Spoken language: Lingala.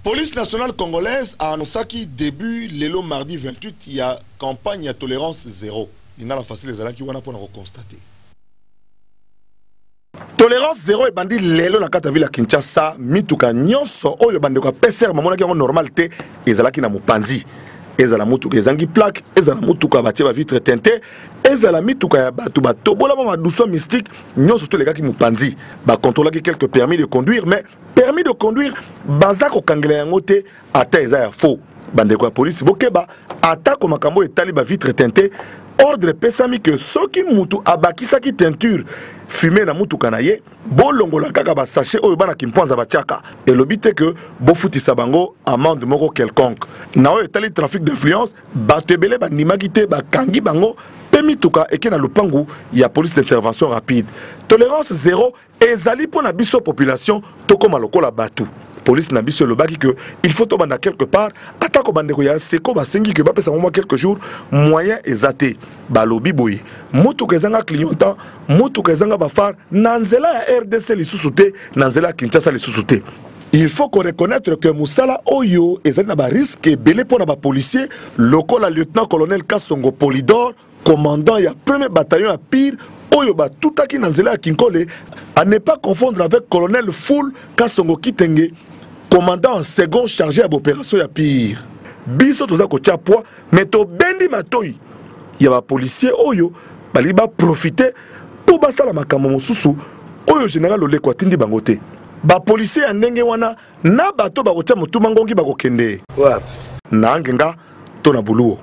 Police nationale congolaise a annoncé qu'il début le mardi 28, il y a campagne à tolérance zéro. Il y a la facile les qui vont pour constater. Tolérance zéro et bandi lelo na kata villa Kinshasa mituka nyonso oyo bandi ko PCR mamona ki normalité ezalaki na mupanzi ezala mutuka ezangi plaque ezala mutuka batie ba vitre teintée ezala mituka ya batu batobola ma douceur mystique nyonso to lekaki mupanzi ba contrôler quelques permis de conduire mais permis de conduire bazako kangela yango te ata eza ya faux bande ko police bokeba ata ko makambo etali ba vitre teintée ordre pesami que soki mutu abakisaki teinture fumé na mutuka na ye bolongola kaka ba sachet oyo bana kimpanza batiaka elobite que bofutisa bango amende moko quelconque na oyo etali trafic d'influence batebele banimaki te bakangi bango pe mituka eke na lupangu ya police d'intervention rapide tolérance zéro ezali pona biso population tokoma lokola batu police na biso lobaki que il faut tobanda quelque part atako bandeko ya seko basengi que bapesa moi quelques jours moyen ezate balobi boye mutuka ezanga clignotant mutuka ezanga bafar nanzela ya RDC lisusu te nanzela Kinshasa lisusu te. Il faut qu'on reconnaître que Moussala Oyo est un risque belé pour les policiers, local lieutenant-colonel Kassongo Polydor, commandant ya premier bataillon à Pire, Oyo ba tout à qui nanzela Kinkole, à ne pas confondre avec colonel Foul Kassongo Kitenge, commandant en second chargé à l'opération ya Pire. Biso toza ko tchapwa, mais to bendi matoi. Ya ba policier Oyo, bali ba profiter pour basala makambo mosusu, Oyo général Ole Kwatindi bangote. Ba policier ya ndenge wana na bato ba kotia mutuma ngongi ba kokende. Wapi? Na ngenga to na buluo.